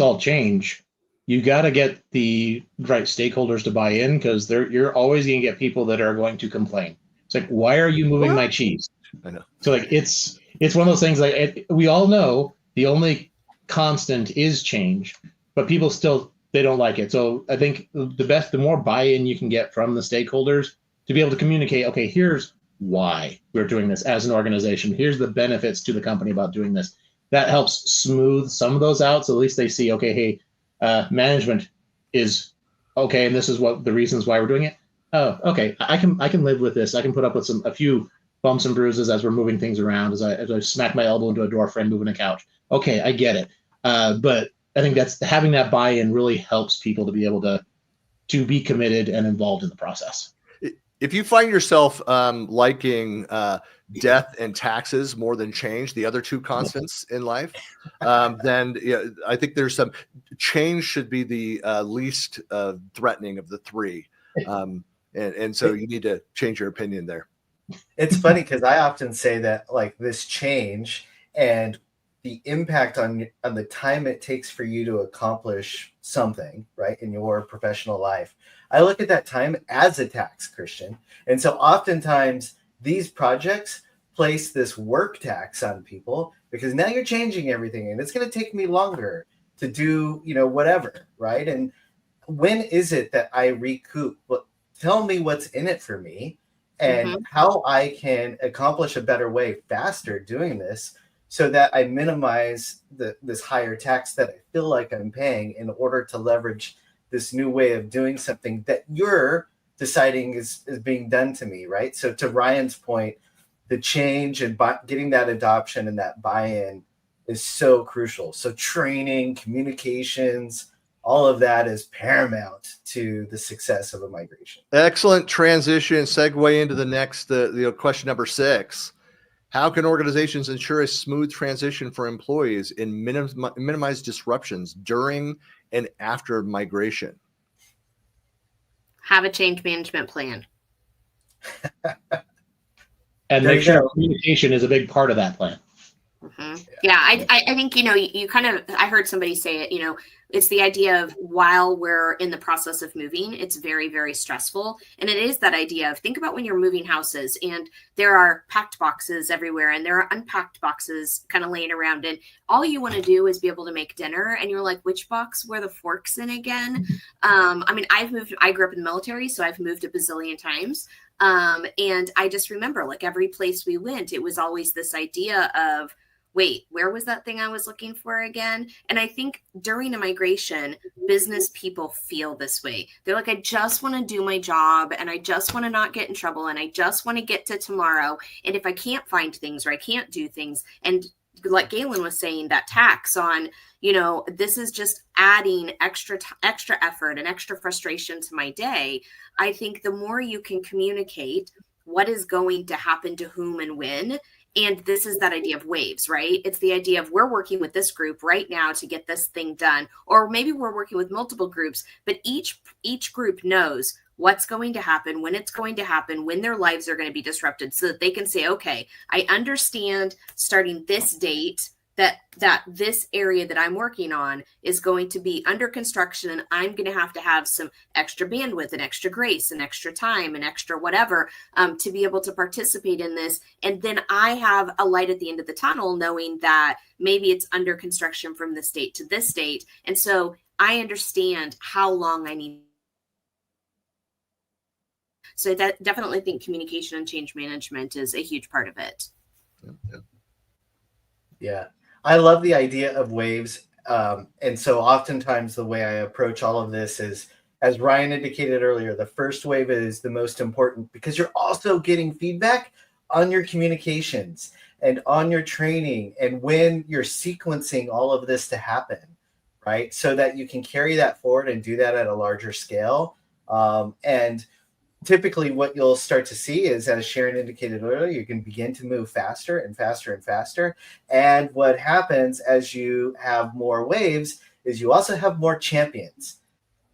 all change, you got to get the right stakeholders to buy in, because you're always going to get people that are going to complain. It's like, why are you moving my cheese? I know. So like it's one of those things like we all know the only constant is change, but people still, they don't like it. So I think the more buy-in you can get from the stakeholders to be able to communicate, okay, here's why we're doing this as an organization. Here's the benefits to the company about doing this. That helps smooth some of those out. So at least they see, okay, hey, management is okay, and this is what the reasons why we're doing it. Oh, okay, I can live with this. I can put up with a few bumps and bruises as we're moving things around, as I smack my elbow into a door frame moving a couch. Okay, I get it. But I think that's having that buy-in really helps people to be able to be committed and involved in the process. If you find yourself liking death and taxes more than change, the other two constants in life, then I think there's some change should be the least threatening of the three. And so you need to change your opinion there. It's funny because I often say that like this change and the impact on the time it takes for you to accomplish something, right, in your professional life. I look at that time as a tax, Christian. And so oftentimes these projects place this work tax on people because now you're changing everything and it's going to take me longer to do, whatever, right? And when is it that I recoup? Well, tell me what's in it for me and how I can accomplish a better way faster doing this so that I minimize this higher tax that I feel like I'm paying in order to leverage this new way of doing something that you're deciding is being done to me, right? So to Ryan's point, the change and getting that adoption and that buy-in is so crucial. So training, communications, all of that is paramount to the success of a migration. Excellent transition. Segue into the next question number 6. How can organizations ensure a smooth transition for employees and minimize disruptions during and after migration? Have a change management plan. And make sure communication is a big part of that plan. Yeah. Yeah, I think, you kind of, I heard somebody say it, it's the idea of while we're in the process of moving, it's very, very stressful. And it is that idea of think about when you're moving houses and there are packed boxes everywhere and there are unpacked boxes kind of laying around. And all you want to do is be able to make dinner. And you're like, which box were the forks in again? I mean, I grew up in the military, so I've moved a bazillion times. And I just remember like every place we went, it was always this idea of, wait, where was that thing I was looking for again? And I think during a migration, business people feel this way. They're like, I just want to do my job and I just want to not get in trouble and I just want to get to tomorrow. And if I can't find things or I can't do things, and like Galen was saying, that tax on, this is just adding extra effort and extra frustration to my day. I think the more you can communicate what is going to happen to whom and when. And this is that idea of waves, right? It's the idea of we're working with this group right now to get this thing done. Or maybe we're working with multiple groups, but each group knows what's going to happen, when it's going to happen, when their lives are going to be disrupted, so that they can say, okay, I understand starting this date that this area that I'm working on is going to be under construction and I'm going to have some extra bandwidth and extra grace and extra time and extra whatever to be able to participate in this. And then I have a light at the end of the tunnel knowing that maybe it's under construction from this date to this date. And so I understand how long I need. So I definitely think communication and change management is a huge part of it. Yeah. I love the idea of waves. And so oftentimes the way I approach all of this is, as Ryan indicated earlier, the first wave is the most important because you're also getting feedback on your communications and on your training and when you're sequencing all of this to happen, right? So that you can carry that forward and do that at a larger scale. And typically what you'll start to see is, as Sharon indicated earlier, you can begin to move faster and faster and faster. And what happens as you have more waves is you also have more champions.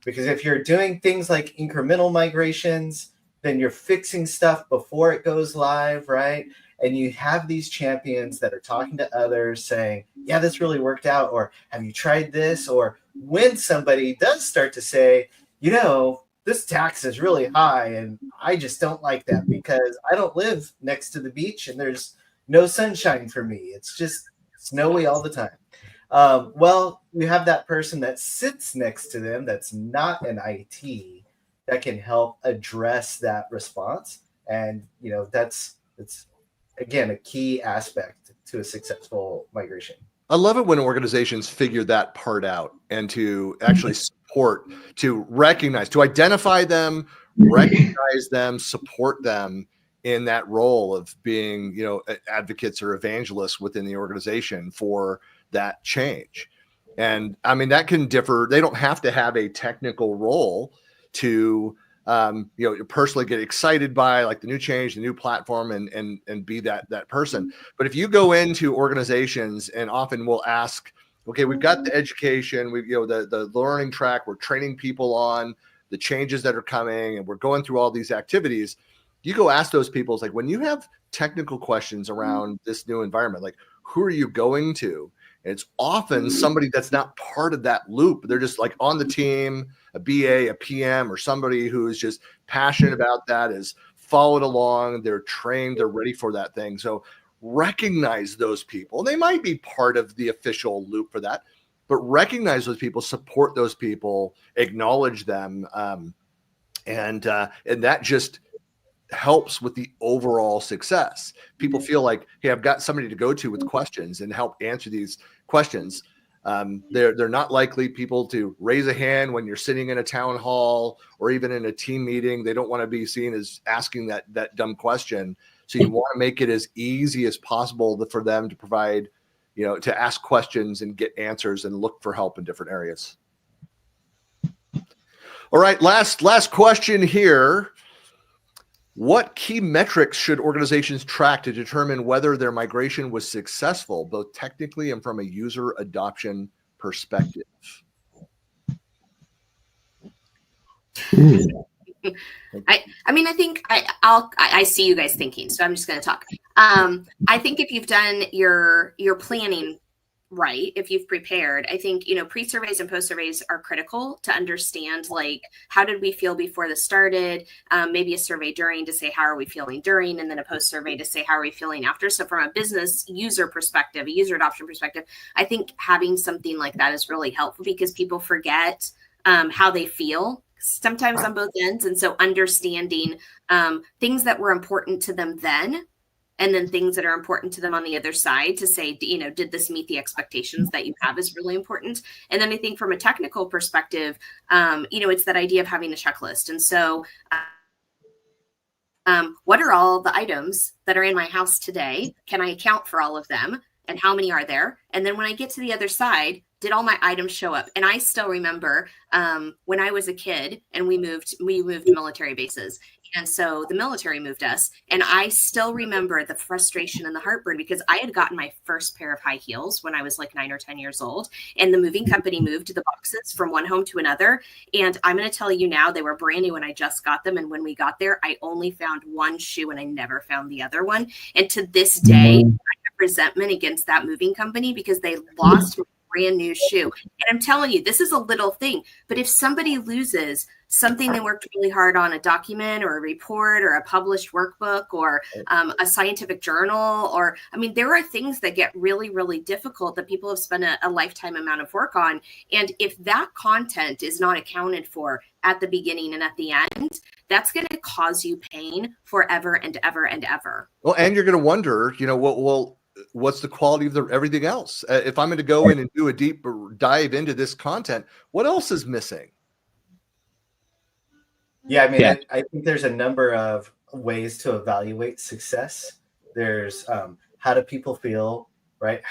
Because if you're doing things like incremental migrations, then you're fixing stuff before it goes live, right? And you have these champions that are talking to others saying, yeah, this really worked out, or have you tried this? Or when somebody does start to say, this tax is really high and I just don't like that because I don't live next to the beach and there's no sunshine for me. It's just snowy all the time. Well, you have that person that sits next to them that's not an IT that can help address that response. And, it's again, a key aspect to a successful migration. I love it when organizations figure that part out and to actually support, to recognize, to identify them, recognize them, support them in that role of being, advocates or evangelists within the organization for that change. And I mean, that can differ. They don't have to have a technical role to, personally get excited by like the new change, the new platform, and be that person. But if you go into organizations and often we'll ask, okay, we've got the education, we've the learning track, we're training people on the changes that are coming, and we're going through all these activities. You go ask those people, it's like when you have technical questions around this new environment, like who are you going to? It's often somebody that's not part of that loop. They're just like on the team, a BA, a PM, or somebody who is just passionate about that, is followed along, they're trained, they're ready for that thing. So recognize those people. They might be part of the official loop for that, but recognize those people, support those people, acknowledge them. And that just helps with the overall success. People feel like, hey, I've got somebody to go to with questions and help answer these questions. They're not likely people to raise a hand when you're sitting in a town hall or even in a team meeting. They don't want to be seen as asking that dumb question. So you want to make it as easy as possible for them to provide, to ask questions and get answers and look for help in different areas. All right, last question here. What key metrics should organizations track to determine whether their migration was successful, both technically and from a user adoption perspective? I mean, I think I see you guys thinking, so I'm just going to talk. I think if you've done your planning right, if you've prepared, I think, pre-surveys and post-surveys are critical to understand, like, how did we feel before this started? Maybe a survey during to say, how are we feeling during? And then a post-survey to say, how are we feeling after? So from a business user perspective, a user adoption perspective, I think having something like that is really helpful because people forget how they feel sometimes on both ends. And so understanding things that were important to them then, and then things that are important to them on the other side to say, did this meet the expectations that you have is really important. And then I think from a technical perspective, it's that idea of having a checklist. And so what are all the items that are in my house today? Can I account for all of them? And how many are there? And then when I get to the other side, did all my items show up? And I still remember when I was a kid and we moved military bases. And so the military moved us. And I still remember the frustration and the heartburn because I had gotten my first pair of high heels when I was like 9 or 10 years old. And the moving company moved the boxes from one home to another. And I'm going to tell you now, they were brand new when I just got them. And when we got there, I only found one shoe and I never found the other one. And to this day, I have resentment against that moving company because they lost brand new shoe. And I'm telling you, this is a little thing, but if somebody loses something they worked really hard on, a document or a report or a published workbook or a scientific journal, or, there are things that get really, really difficult that people have spent a lifetime amount of work on. And if that content is not accounted for at the beginning and at the end, that's going to cause you pain forever and ever and ever. Well, and you're going to wonder, what's the quality of everything else? If I'm going to go in and do a deeper dive into this content, what else is missing? Yeah, I think there's a number of ways to evaluate success. There's how do people feel, right?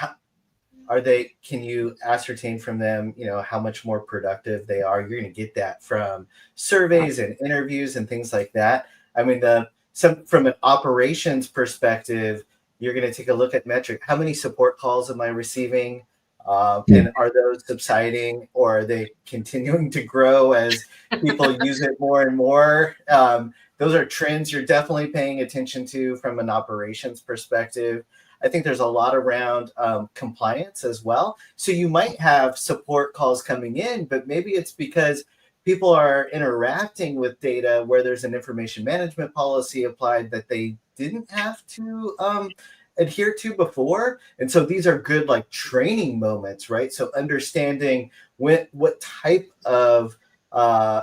Can you ascertain from them, how much more productive they are? You're going to get that from surveys and interviews and things like that. From an operations perspective, you're going to take a look at metric. How many support calls am I receiving? And are those subsiding or are they continuing to grow as people use it more and more? Those are trends you're definitely paying attention to from an operations perspective. I think there's a lot around compliance as well. So you might have support calls coming in, but maybe it's because people are interacting with data where there's an information management policy applied that they didn't have to adhere to before. And so these are good training moments, right? So understanding what type of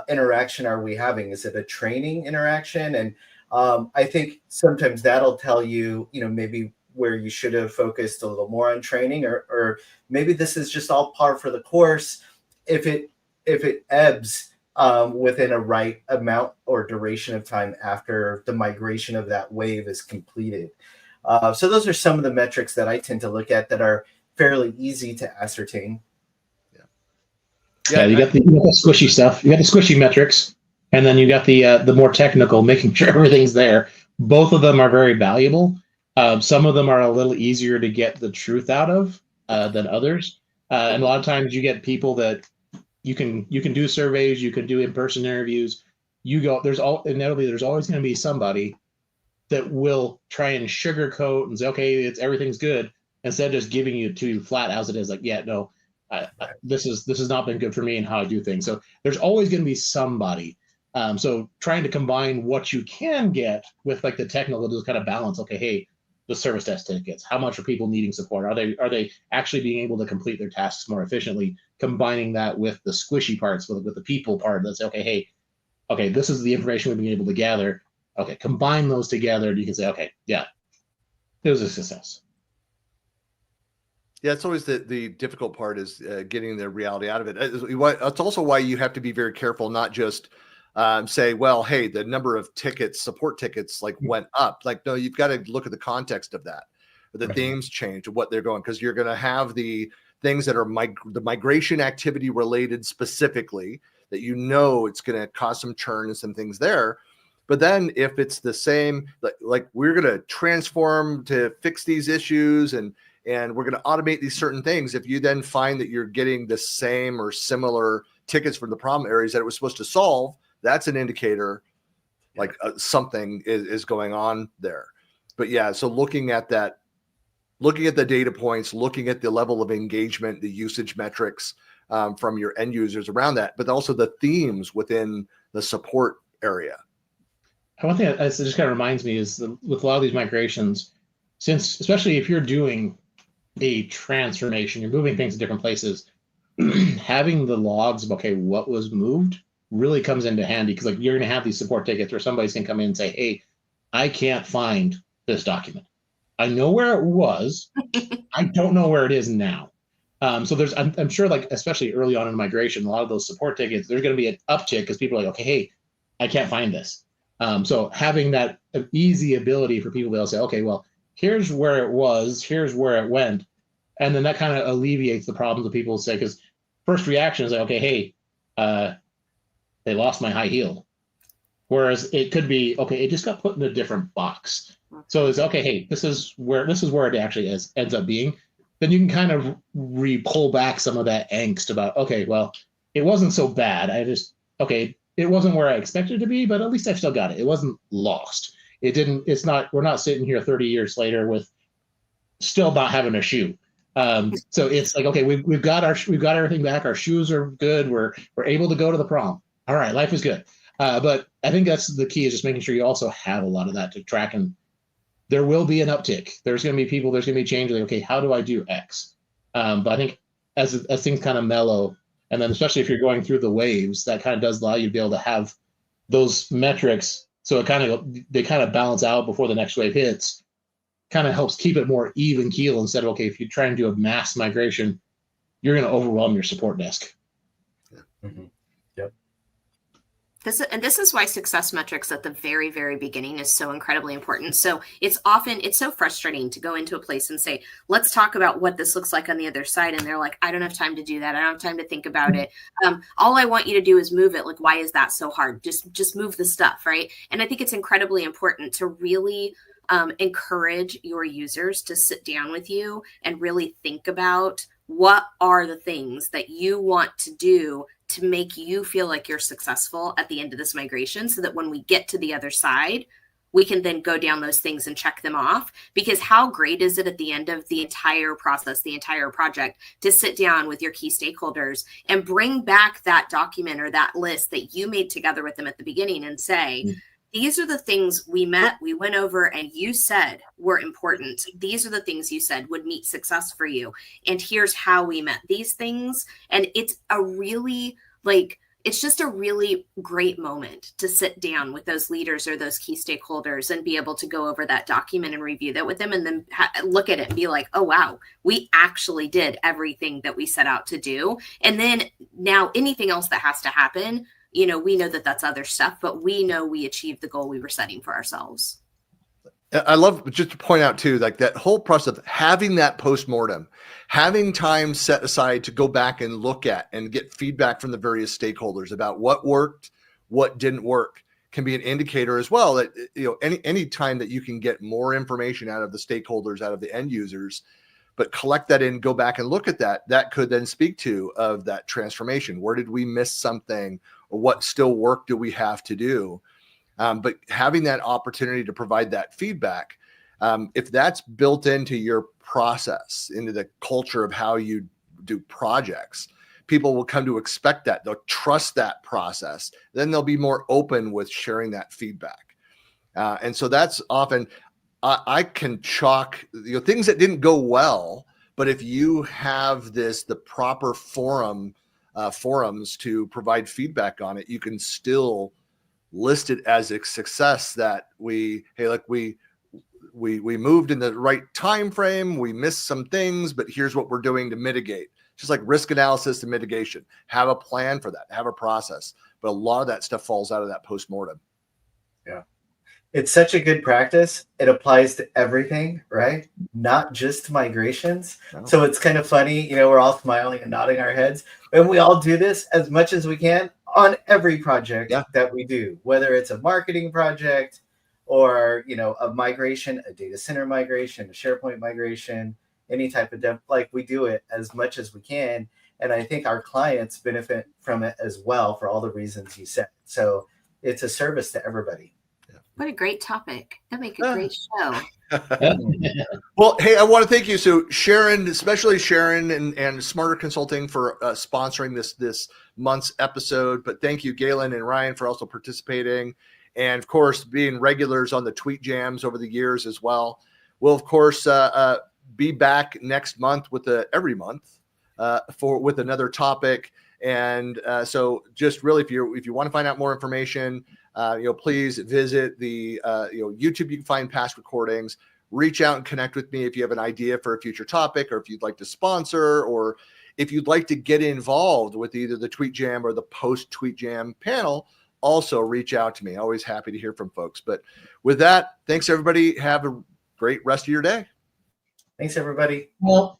interaction are we having? Is it a training interaction? And I think sometimes that'll tell you, maybe where you should have focused a little more on training, or maybe this is just all par for the course. If it ebbs within a right amount or duration of time after the migration of that wave is completed. So those are some of the metrics that I tend to look at that are fairly easy to ascertain. Yeah, you got the squishy stuff. You got the squishy metrics, and then you got the more technical, making sure everything's there. Both of them are very valuable. Some of them are a little easier to get the truth out of than others. And a lot of times you get people that you can do surveys, you can do in-person interviews. There's always going to be somebody that will try and sugarcoat and say, okay, everything's good, instead of just giving you to you flat as it is. Like, yeah, no, this has not been good for me and how I do things. So there's always going to be somebody. So trying to combine what you can get with the technical to kind of balance. Okay, hey, the service desk tickets. How much are people needing support? Are they actually being able to complete their tasks more efficiently? Combining that with the squishy parts, with the people part. Let's say, okay, this is the information we've been able to gather. Okay, combine those together, and you can say, okay, yeah, it was a success. Yeah, it's always the difficult part is getting the reality out of it. It's also why you have to be very careful, not just say, well, hey, the number of support tickets went up. No, you've got to look at the context of that. The themes change, what they're going, because you're going to have the things that are the migration activity related specifically that it's going to cause some churn and some things there. But then if it's the same, like we're going to transform to fix these issues and we're going to automate these certain things. If you then find that you're getting the same or similar tickets from the problem areas that it was supposed to solve, that's an indicator like something is going on there. But yeah, so looking at the data points, looking at the level of engagement, the usage metrics from your end users around that, but also the themes within the support area. One thing that just kind of reminds me is with a lot of these migrations, since especially if you're doing a transformation, you're moving things to different places, having the logs of, okay, what was moved really comes into handy, because like you're going to have these support tickets where somebody's going to come in and say, hey, I can't find this document. I know where it was. I don't know where it is now. So I'm sure, like, especially early on in migration, a lot of those support tickets, there's going to be an uptick because people are like, okay, hey, I can't find this. So having that easy ability for people, they'll say, okay, well, here's where it was, here's where it went. And then that kind of alleviates the problems that people say, because first reaction is like, okay, hey, they lost my high heel. Whereas it could be, okay, it just got put in a different box. So it's okay, hey, this is where it actually ends up being. Then you can kind of pull back some of that angst about, okay, well, it wasn't so bad. It wasn't where I expected it to be, but at least I've still got it. It wasn't lost. We're not sitting here 30 years later with still not having a shoe. So it's like, okay, we've got everything back. Our shoes are good. We're able to go to the prom. All right, life is good. But I think that's the key, is just making sure you also have a lot of that to track. And there will be an uptick. There's going to be people, there's going to be change. Like, okay, how do I do X? But I think as things kind of mellow, and then especially if you're going through the waves, that kind of does allow you to be able to have those metrics. So they kind of balance out before the next wave hits. Kind of helps keep it more even keel, instead of, okay, if you try and do a mass migration, you're going to overwhelm your support desk. Mm-hmm. Yep. This is why success metrics at the very, very beginning is so incredibly important. So it's so frustrating to go into a place and say, let's talk about what this looks like on the other side. And they're like, I don't have time to do that. I don't have time to think about it. All I want you to do is move it. Like, why is that so hard? Just move the stuff, right? And I think it's incredibly important to really encourage your users to sit down with you and really think about what are the things that you want to do to make you feel like you're successful at the end of this migration, so that when we get to the other side, we can then go down those things and check them off. Because how great is it at the end of the entire process, the entire project, to sit down with your key stakeholders and bring back that document or that list that you made together with them at the beginning and say, these are the things we went over, and you said were important. These are the things you said would meet success for you. And here's how we met these things. And it's just a really great moment to sit down with those leaders or those key stakeholders and be able to go over that document and review that with them, and then look at it and be like, oh, wow, we actually did everything that we set out to do. And then now anything else that has to happen, we know that that's other stuff, but we know we achieved the goal we were setting for ourselves. I love, just to point out too, like that whole process of having that postmortem, having time set aside to go back and look at and get feedback from the various stakeholders about what worked, what didn't work, can be an indicator as well that, any time that you can get more information out of the stakeholders, out of the end users, but collect that in, go back and look at that could then speak to of that transformation. Where did we miss something, or what still work do we have to do? But having that opportunity to provide that feedback, if that's built into your process, into the culture of how you do projects, people will come to expect that. They'll trust that process. Then they'll be more open with sharing that feedback. And so that's often, I can chalk things that didn't go well, but if you have the proper forums to provide feedback on it, you can still list it as a success that we moved in the right time frame, we missed some things, but here's what we're doing to mitigate. Just like risk analysis and mitigation, have a plan for that, have a process. But a lot of that stuff falls out of that postmortem. Yeah. It's such a good practice. It applies to everything, right? Not just migrations. No. So it's kind of funny, we're all smiling and nodding our heads, and we all do this as much as we can on every project that we do, whether it's a marketing project or, a migration, a data center migration, a SharePoint migration, any type of dev, like we do it as much as we can. And I think our clients benefit from it as well for all the reasons you said. So it's a service to everybody. What a great topic. That'd make a great show. Well, hey, I want to thank you. So Sharon, especially Sharon and Smarter Consulting for sponsoring this month's episode. But thank you, Galen and Ryan, for also participating. And of course, being regulars on the TweetJams over the years as well. We'll, of course, be back next month with every month with another topic. And so just really, if you want to find out more information, please visit the YouTube. You can find past recordings. Reach out and connect with me if you have an idea for a future topic, or if you'd like to sponsor, or if you'd like to get involved with either the TweetJam or the Post-TweetJam panel. Also reach out to me. Always happy to hear from folks. But with that, thanks everybody. Have a great rest of your day. Thanks everybody. Well,